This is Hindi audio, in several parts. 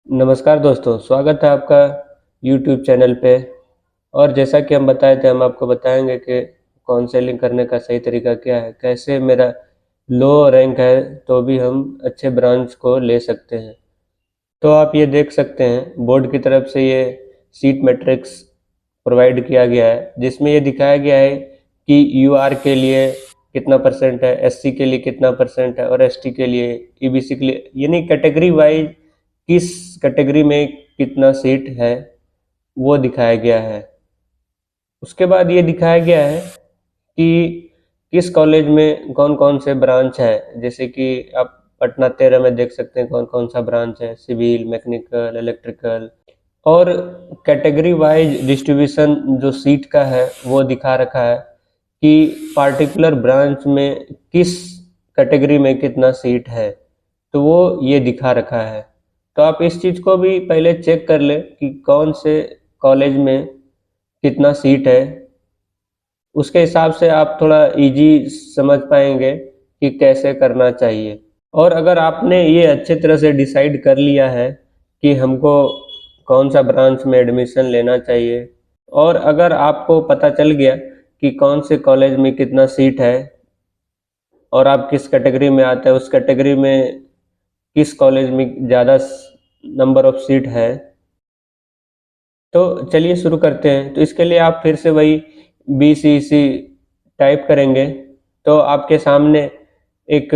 नमस्कार दोस्तों, स्वागत है आपका यूट्यूब चैनल पे। और जैसा कि हम बताए थे, हम आपको बताएंगे कि काउंसलिंग करने का सही तरीका क्या है, कैसे मेरा लो रैंक है तो भी हम अच्छे ब्रांच को ले सकते हैं। तो आप ये देख सकते हैं बोर्ड की तरफ से ये सीट मैट्रिक्स प्रोवाइड किया गया है, जिसमें ये दिखाया गया है कि यूआर के लिए कितना परसेंट है, एससी के लिए कितना परसेंट है और एसटी के लिए, ईबीसी के लिए, यानी कैटेगरी वाइज किस कैटेगरी में कितना सीट है वो दिखाया गया है। उसके बाद ये दिखाया गया है कि किस कॉलेज में कौन कौन से ब्रांच है। जैसे कि आप पटना 13 में देख सकते हैं कौन कौन सा ब्रांच है, सिविल, मैकेनिकल, इलेक्ट्रिकल। और कैटेगरी वाइज डिस्ट्रीब्यूशन जो सीट का है वो दिखा रखा है कि पार्टिकुलर ब्रांच में किस कैटेगरी में कितना सीट है, तो वो ये दिखा रखा है। तो आप इस चीज़ को भी पहले चेक कर लें कि कौन से कॉलेज में कितना सीट है। उसके हिसाब से आप थोड़ा इजी समझ पाएंगे कि कैसे करना चाहिए। और अगर आपने ये अच्छे तरह से डिसाइड कर लिया है कि हमको कौन सा ब्रांच में एडमिशन लेना चाहिए, और अगर आपको पता चल गया कि कौन से कॉलेज में कितना सीट है और आप किस कैटेगरी में आते हैं, उस कैटेगरी में किस कॉलेज में ज़्यादा नंबर ऑफ सीट है, तो चलिए शुरू करते हैं। तो इसके लिए आप फिर से वही BCEC टाइप करेंगे तो आपके सामने एक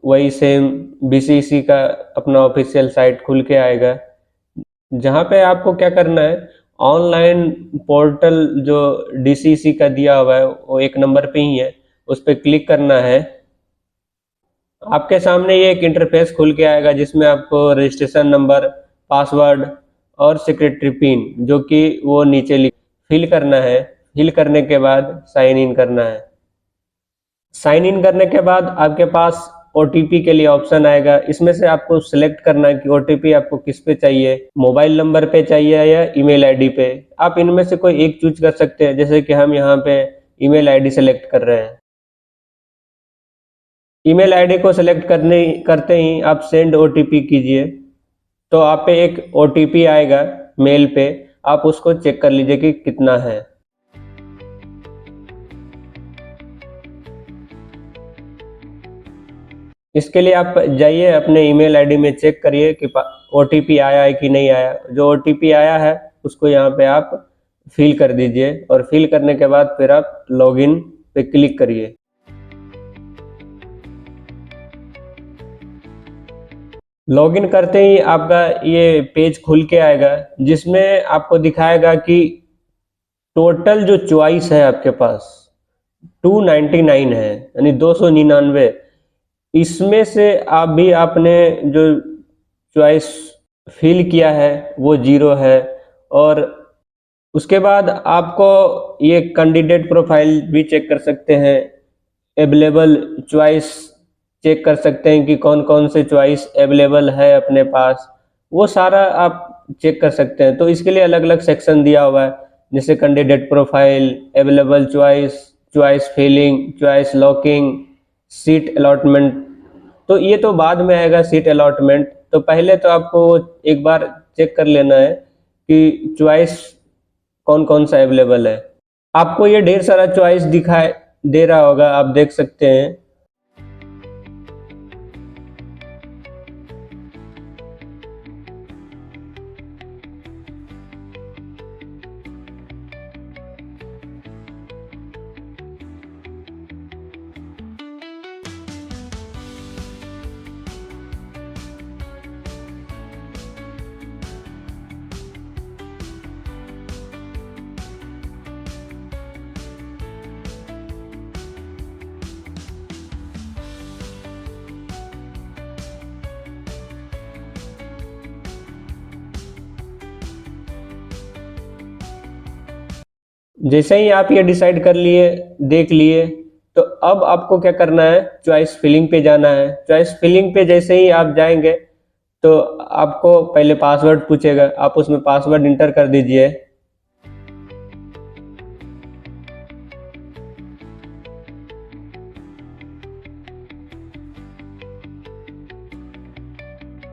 वही सेम BCEC का अपना ऑफिशियल साइट खुल के आएगा, जहाँ पे आपको क्या करना है, ऑनलाइन पोर्टल जो DCEC का दिया हुआ है वो एक नंबर पे ही है, उस पर क्लिक करना है। आपके सामने ये एक इंटरफेस खुल के आएगा जिसमें आपको रजिस्ट्रेशन नंबर, पासवर्ड और सिक्योरिटी पिन, जो कि वो नीचे लिख फिल करना है। फिल करने के बाद साइन इन करना है। साइन इन करने के बाद आपके पास OTP के लिए ऑप्शन आएगा। इसमें से आपको सिलेक्ट करना है कि OTP आपको किस पे चाहिए, मोबाइल नंबर पे चाहिए या ईमेल आईडी पे। आप इनमें से कोई एक चूज कर सकते हैं, जैसे कि हम यहाँ पे ईमेल आईडी सेलेक्ट कर रहे हैं। ईमेल आईडी को सिलेक्ट करते ही आप सेंड OTP कीजिए, तो आप पे एक OTP आएगा मेल पे, आप उसको चेक कर लीजिए कि कितना है। इसके लिए आप जाइए अपने ईमेल आईडी में, चेक करिए कि OTP आया है कि नहीं आया। जो OTP आया है उसको यहाँ पे आप फिल कर दीजिए, और फिल करने के बाद फिर आप लॉगिन पे क्लिक करिए। लॉगिन करते ही आपका ये पेज खुल के आएगा, जिसमें आपको दिखाएगा कि टोटल जो चॉइस है आपके पास 299 है, यानी 299। इसमें से आप भी आपने जो चॉइस फिल किया है वो 0 है। और उसके बाद आपको ये कैंडिडेट प्रोफाइल भी चेक कर सकते हैं, अवेलेबल चॉइस चेक कर सकते हैं कि कौन कौन से चॉइस अवेलेबल है अपने पास, वो सारा आप चेक कर सकते हैं। तो इसके लिए अलग अलग सेक्शन दिया हुआ है, जैसे candidate profile, available choice, choice filling, choice locking, seat allotment. तो ये तो बाद में आएगा सीट अलॉटमेंट। तो पहले तो आपको एक बार चेक कर लेना है कि चॉइस कौन कौन सा अवेलेबल है। आपको ये ढेर सारा चॉइस दिखाई दे रहा होगा, आप देख सकते हैं। जैसे ही आप ये डिसाइड कर लिए, देख लिए, तो अब आपको क्या करना है, चॉइस फिलिंग पे जाना है। चॉइस फिलिंग पे जैसे ही आप जाएंगे तो आपको पहले पासवर्ड पूछेगा, आप उसमें पासवर्ड इंटर कर दीजिए।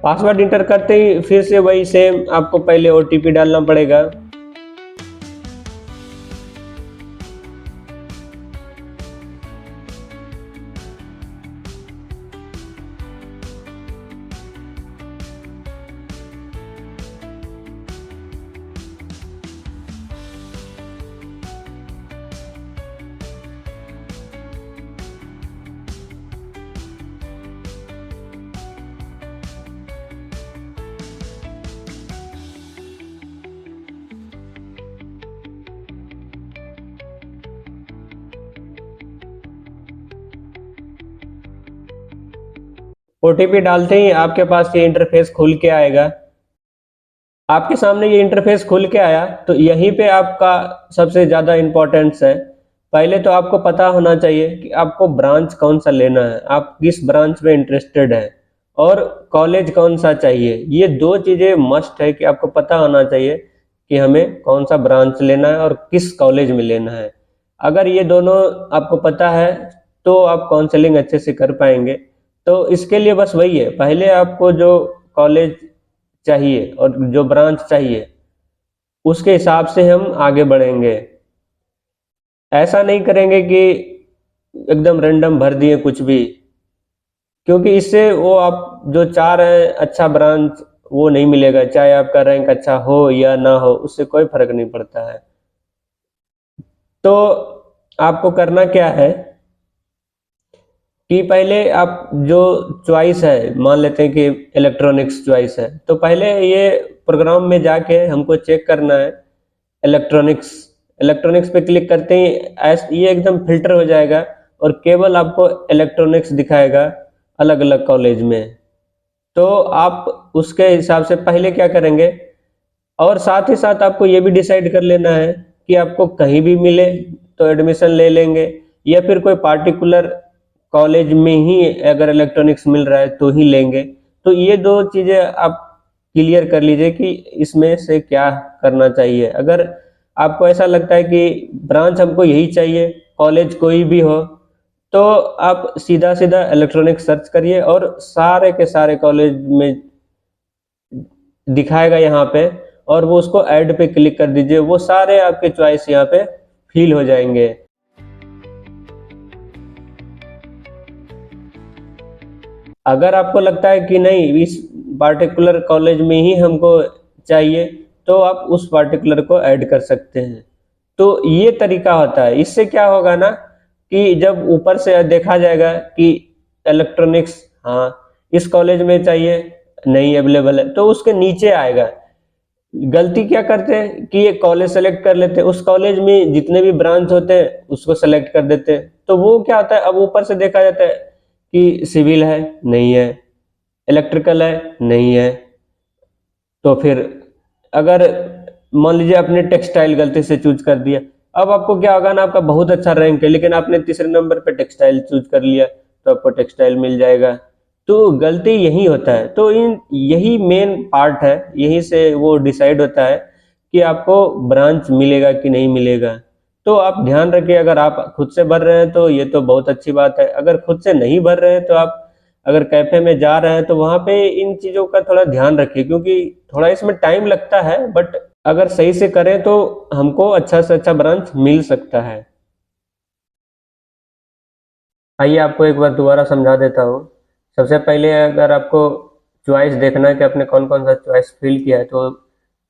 पासवर्ड इंटर करते ही फिर से वही सेम आपको पहले ओटीपी डालना पड़ेगा। ओटीपी डालते ही आपके पास ये इंटरफेस खुल के आएगा। आपके सामने ये इंटरफेस खुल के आया तो यहीं पे आपका सबसे ज़्यादा इम्पोर्टेंस है। पहले तो आपको पता होना चाहिए कि आपको ब्रांच कौन सा लेना है, आप किस ब्रांच में इंटरेस्टेड है और कॉलेज कौन सा चाहिए। ये दो चीज़ें मस्ट है कि आपको पता होना चाहिए कि हमें कौन सा ब्रांच लेना है और किस कॉलेज में लेना है। अगर ये दोनों आपको पता है तो आप काउंसलिंग अच्छे से कर पाएंगे। तो इसके लिए बस वही है, पहले आपको जो कॉलेज चाहिए और जो ब्रांच चाहिए उसके हिसाब से हम आगे बढ़ेंगे। ऐसा नहीं करेंगे कि एकदम रैंडम भर दिए कुछ भी, क्योंकि इससे वो आप जो चाह रहे हैं अच्छा ब्रांच वो नहीं मिलेगा। चाहे आपका रैंक अच्छा हो या ना हो, उससे कोई फर्क नहीं पड़ता है। तो आपको करना क्या है कि पहले आप जो चॉइस है, मान लेते हैं कि इलेक्ट्रॉनिक्स चॉइस है, तो पहले ये प्रोग्राम में जाके हमको चेक करना है इलेक्ट्रॉनिक्स। इलेक्ट्रॉनिक्स पे क्लिक करते ही ये एकदम फिल्टर हो जाएगा और केवल आपको इलेक्ट्रॉनिक्स दिखाएगा अलग अलग कॉलेज में। तो आप उसके हिसाब से पहले क्या करेंगे, और साथ ही साथ आपको ये भी डिसाइड कर लेना है कि आपको कहीं भी मिले तो एडमिशन ले लेंगे या फिर कोई पार्टिकुलर कॉलेज में ही अगर इलेक्ट्रॉनिक्स मिल रहा है तो ही लेंगे। तो ये दो चीज़ें आप क्लियर कर लीजिए कि इसमें से क्या करना चाहिए। अगर आपको ऐसा लगता है कि ब्रांच हमको यही चाहिए, कॉलेज कोई भी हो, तो आप सीधा सीधा इलेक्ट्रॉनिक्स सर्च करिए और सारे के सारे कॉलेज में दिखाएगा यहाँ पे, और वो उसको ऐड पे क्लिक कर दीजिए। वो सारे आपके चॉइस यहाँ पे फिल हो जाएंगे। अगर आपको लगता है कि नहीं इस पार्टिकुलर कॉलेज में ही हमको चाहिए, तो आप उस पार्टिकुलर को ऐड कर सकते हैं। तो ये तरीका होता है। इससे क्या होगा ना कि जब ऊपर से देखा जाएगा कि इलेक्ट्रॉनिक्स हाँ इस कॉलेज में चाहिए, नहीं अवेलेबल है, तो उसके नीचे आएगा। गलती क्या करते हैं कि ये कॉलेज सेलेक्ट कर लेते हैं, उस कॉलेज में जितने भी ब्रांच होते हैं उसको सेलेक्ट कर देते हैं। तो वो क्या होता है, अब ऊपर से देखा जाता है कि सिविल है, नहीं है, इलेक्ट्रिकल है, नहीं है। तो फिर अगर मान लीजिए आपने टेक्सटाइल गलती से चूज कर दिया, अब आपको क्या होगा ना, आपका बहुत अच्छा रैंक है लेकिन आपने तीसरे नंबर पे टेक्सटाइल चूज कर लिया, तो आपको टेक्सटाइल मिल जाएगा। तो गलती यही होता है। तो यही मेन पार्ट है, यही से वो डिसाइड होता है कि आपको ब्रांच मिलेगा कि नहीं मिलेगा। तो आप ध्यान रखिए, अगर आप खुद से भर रहे हैं तो ये तो बहुत अच्छी बात है। अगर खुद से नहीं भर रहे हैं तो आप अगर कैफे में जा रहे हैं तो वहां पे इन चीजों का थोड़ा ध्यान रखिए, क्योंकि थोड़ा इसमें टाइम लगता है, बट अगर सही से करें तो हमको अच्छा से अच्छा ब्रांच मिल सकता है। आइए आपको एक बार दोबारा समझा देता हूँ। सबसे पहले अगर आपको चॉइस देखना है कि आपने कौन कौन सा चॉइस फिल किया है, तो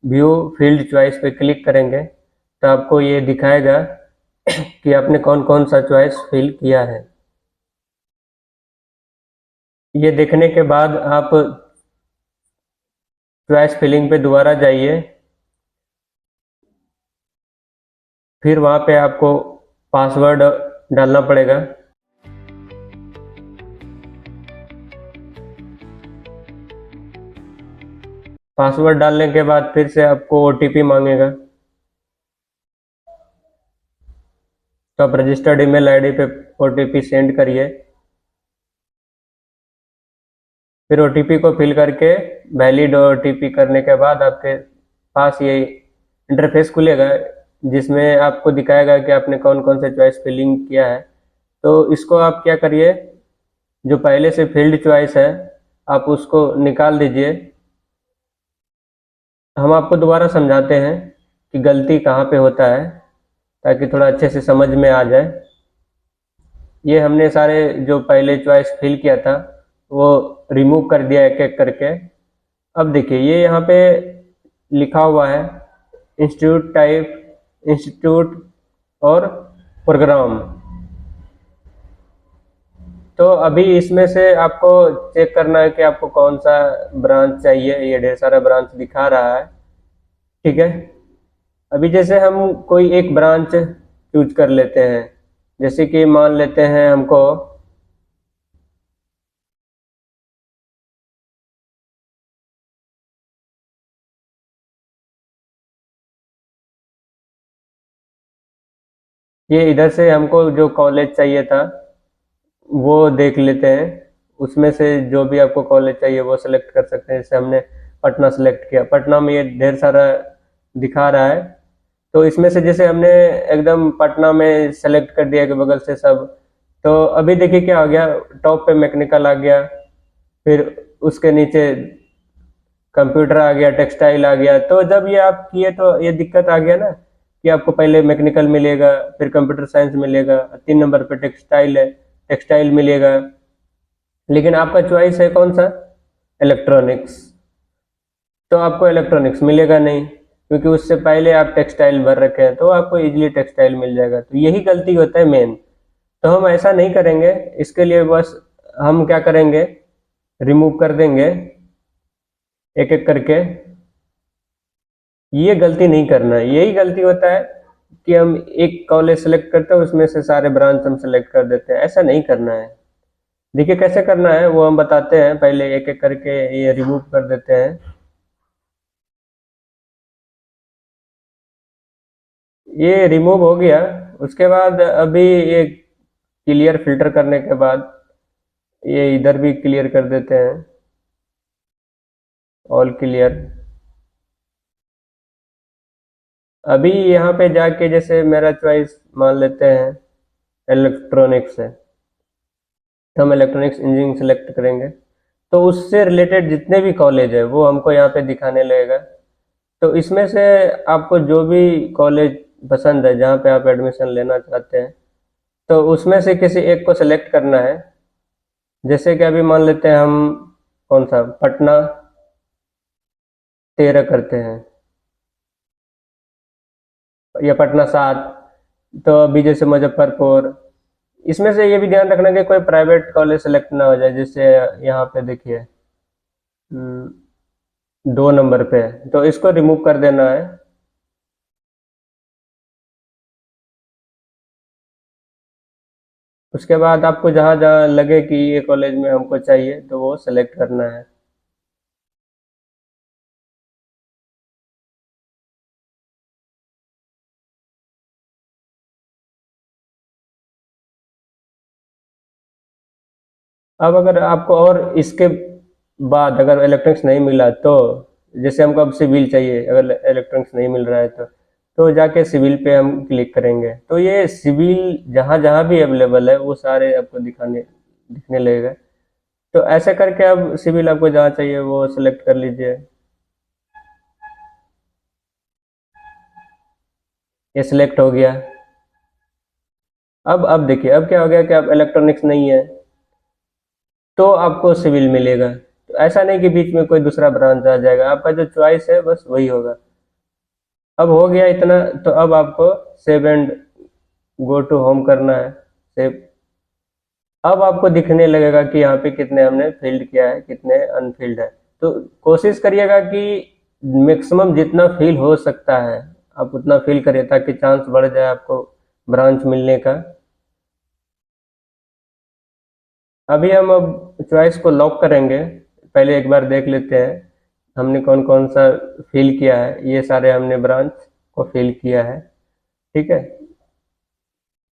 व्यू फील्ड चॉइस पे क्लिक करेंगे तो आपको ये दिखाएगा कि आपने कौन कौन सा चॉइस फिल किया है। ये देखने के बाद आप चॉइस फिलिंग पे दोबारा जाइए, फिर वहाँ पे आपको पासवर्ड डालना पड़ेगा। पासवर्ड डालने के बाद फिर से आपको ओटीपी मांगेगा, तो आप रजिस्टर्ड ईमेल आईडी पे ओटीपी सेंड करिए। फिर ओटीपी को फिल करके वैलिड ओटीपी करने के बाद आपके पास ये इंटरफेस खुलेगा जिसमें आपको दिखाएगा कि आपने कौन कौन से चॉइस फिलिंग किया है। तो इसको आप क्या करिए, जो पहले से फील्ड चॉइस है आप उसको निकाल दीजिए। हम आपको दोबारा समझाते हैं कि गलती कहाँ पे होता है, ताकि थोड़ा अच्छे से समझ में आ जाए। ये हमने सारे जो पहले चॉइस फिल किया था वो रिमूव कर दिया एक एक करके। अब देखिए ये यहाँ पे लिखा हुआ है इंस्टीट्यूट टाइप, इंस्टीट्यूट और प्रोग्राम। तो अभी इसमें से आपको चेक करना है कि आपको कौन सा ब्रांच चाहिए। ये ढेर सारा ब्रांच दिखा रहा है, ठीक है। अभी जैसे हम कोई एक ब्रांच चूज कर लेते हैं, जैसे कि मान लेते हैं हमको ये इधर से हमको जो कॉलेज चाहिए था वो देख लेते हैं। उसमें से जो भी आपको कॉलेज चाहिए वो सेलेक्ट कर सकते हैं। जैसे हमने पटना सेलेक्ट किया, पटना में ये ढेर सारा दिखा रहा है। तो इसमें से जैसे हमने एकदम पटना में सेलेक्ट कर दिया कि बगल से सब, तो अभी देखिए क्या हो गया, टॉप पे मैकेनिकल आ गया, फिर उसके नीचे कंप्यूटर आ गया, टेक्सटाइल आ गया। तो जब ये आप किए तो ये दिक्कत आ गया ना कि आपको पहले मैकेनिकल मिलेगा, फिर कंप्यूटर साइंस मिलेगा, 3 नंबर पे टेक्सटाइल है, टेक्सटाइल मिलेगा। लेकिन आपका चॉइस है कौन सा, इलेक्ट्रॉनिक्स। तो आपको इलेक्ट्रॉनिक्स मिलेगा नहीं, क्योंकि उससे पहले आप टेक्सटाइल भर रखे हैं, तो आपको इजीली टेक्सटाइल मिल जाएगा। तो यही गलती होता है मेन। तो हम ऐसा नहीं करेंगे, इसके लिए बस हम क्या करेंगे, रिमूव कर देंगे एक एक करके। ये गलती नहीं करना है। यही गलती होता है कि हम एक कॉलेज सेलेक्ट करते हैं, उसमें से सारे ब्रांच हम सेलेक्ट कर देते हैं। ऐसा नहीं करना है। देखिए कैसे करना है वो हम बताते हैं, पहले एक एक करके ये रिमूव कर देते हैं। ये रिमूव हो गया। उसके बाद अभी ये क्लियर फिल्टर करने के बाद ये इधर भी क्लियर कर देते हैं, ऑल क्लियर। अभी यहाँ पे जाके जैसे मेरा चॉइस मान लेते हैं इलेक्ट्रॉनिक्स है, तो हम इलेक्ट्रॉनिक्स इंजीनियरिंग सेलेक्ट करेंगे। तो उससे रिलेटेड जितने भी कॉलेज है वो हमको यहाँ पे दिखाने लगेगा। तो इसमें से आपको जो भी कॉलेज पसंद है जहाँ पे आप एडमिशन लेना चाहते हैं, तो उसमें से किसी एक को सेलेक्ट करना है। जैसे कि अभी मान लेते हैं हम कौन सा, पटना 13 करते हैं, या पटना 7। तो अभी जैसे मुजफ्फरपुर, इसमें से ये भी ध्यान रखना कि कोई प्राइवेट कॉलेज सेलेक्ट ना हो जाए। जैसे यहाँ पे देखिए 2 नंबर पे है, तो इसको रिमूव कर देना है। उसके बाद आपको जहाँ जहाँ लगे कि ये कॉलेज में हमको चाहिए तो वो सेलेक्ट करना है। अब अगर आपको और इसके बाद अगर इलेक्ट्रॉनिक्स नहीं मिला, तो जैसे हमको अब सिविल चाहिए, अगर इलेक्ट्रॉनिक्स नहीं मिल रहा है तो जाके सिविल पे हम क्लिक करेंगे। तो ये सिविल जहाँ जहाँ भी अवेलेबल है वो सारे आपको दिखने लगेगा। तो ऐसे करके अब सिविल आपको जहाँ चाहिए वो सिलेक्ट कर लीजिए। ये सिलेक्ट हो गया। अब देखिए अब क्या हो गया कि अब इलेक्ट्रॉनिक्स नहीं है तो आपको सिविल मिलेगा। तो ऐसा नहीं कि बीच में कोई दूसरा ब्रांच आ जाएगा, आपका जो चॉइस है बस वही होगा। अब हो गया इतना। तो अब आपको save and go to home करना है, सेव। अब आपको दिखने लगेगा कि यहाँ पे कितने हमने फील्ड किया है, कितने अनफिल्ड है। तो कोशिश करिएगा कि मैक्सिमम जितना फिल हो सकता है आप उतना फिल करिए, ताकि चांस बढ़ जाए आपको ब्रांच मिलने का। अभी हम अब चॉइस को लॉक करेंगे। पहले एक बार देख लेते हैं हमने कौन कौन सा फिल किया है। ये सारे हमने ब्रांच को फिल किया है, ठीक है।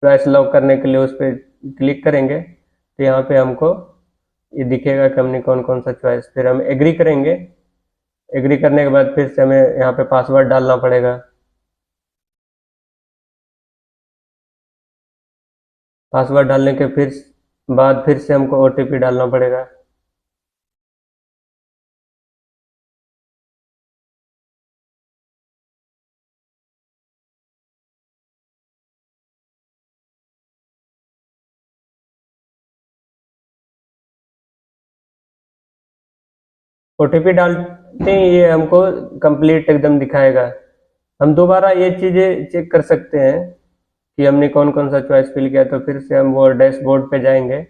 चॉइस लॉक करने के लिए उस पर क्लिक करेंगे तो यहाँ पे हमको ये दिखेगा कि हमने कौन कौन सा चॉइस। फिर हम एग्री करेंगे। एग्री करने के बाद फिर से हमें यहाँ पे पासवर्ड डालना पड़ेगा। पासवर्ड डालने के फिर बाद फिर से हमको ओटीपी डालना पड़ेगा। ओटीपी डालते ही ये हमको कंप्लीट एकदम दिखाएगा। हम दोबारा ये चीज़ें चेक कर सकते हैं कि हमने कौन कौन सा चॉइस फिल किया, तो फिर से हम वो डैशबोर्ड पे जाएंगे,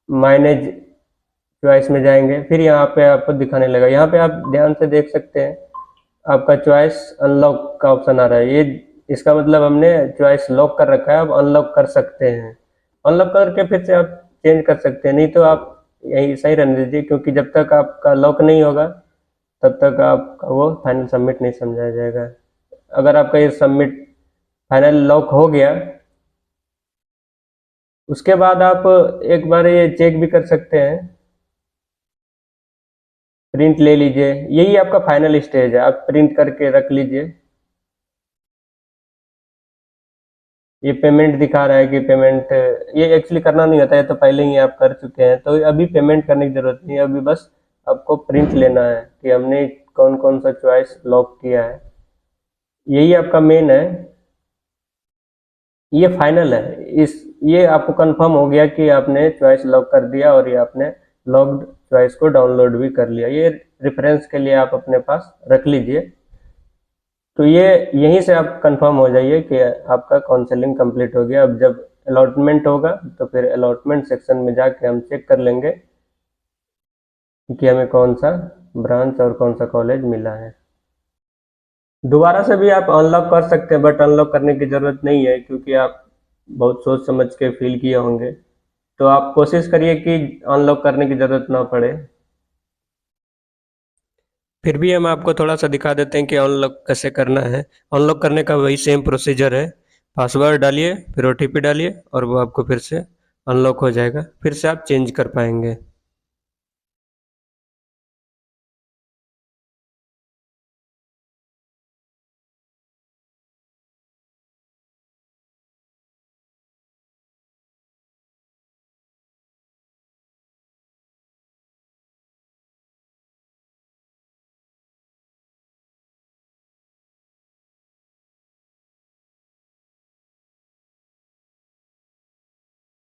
मैनेज चॉइस में जाएंगे, फिर यहाँ पे आपको दिखाने लगा। यहाँ पे आप ध्यान से देख सकते हैं आपका चॉइस अनलॉक का ऑप्शन आ रहा है। ये इसका मतलब हमने चॉइस लॉक कर रखा है, अब अनलॉक कर सकते हैं। अनलॉक करके फिर से आप चेंज कर सकते हैं, नहीं तो आप यही सही रहने दीजिए, क्योंकि जब तक आपका लॉक नहीं होगा तब तक आपका वो फाइनल सबमिट नहीं समझाया जाएगा। अगर आपका ये सबमिट फाइनल लॉक हो गया, उसके बाद आप एक बार ये चेक भी कर सकते हैं, प्रिंट ले लीजिए। यही आपका फाइनल स्टेज है, आप प्रिंट करके रख लीजिए। ये पेमेंट दिखा रहा है कि पेमेंट, ये एक्चुअली करना नहीं होता है, तो पहले ही आप कर चुके हैं, तो अभी पेमेंट करने की ज़रूरत नहीं है। अभी बस आपको प्रिंट लेना है कि हमने कौन कौन सा चॉइस लॉक किया है। यही आपका मेन है, ये फाइनल है। ये आपको कंफर्म हो गया कि आपने चॉइस लॉक कर दिया और ये आपने लॉक्ड चॉइस को डाउनलोड भी कर लिया। ये रेफरेंस के लिए आप अपने पास रख लीजिए। तो ये यहीं से आप कंफर्म हो जाइए कि आपका काउंसलिंग कंप्लीट हो गया। अब जब अलॉटमेंट होगा तो फिर अलॉटमेंट सेक्शन में जाके हम चेक कर लेंगे कि हमें कौन सा ब्रांच और कौन सा कॉलेज मिला है। दोबारा से भी आप अनलॉक कर सकते हैं, बट अनलॉक करने की ज़रूरत नहीं है, क्योंकि आप बहुत सोच समझ के फिल किए होंगे। तो आप कोशिश करिए कि अनलॉक करने की ज़रूरत ना पड़े। फिर भी हम आपको थोड़ा सा दिखा देते हैं कि अनलॉक कैसे करना है। अनलॉक करने का वही सेम प्रोसीजर है। पासवर्ड डालिए, फिर ओटीपी डालिए और वो आपको फिर से अनलॉक हो जाएगा, फिर से आप चेंज कर पाएंगे।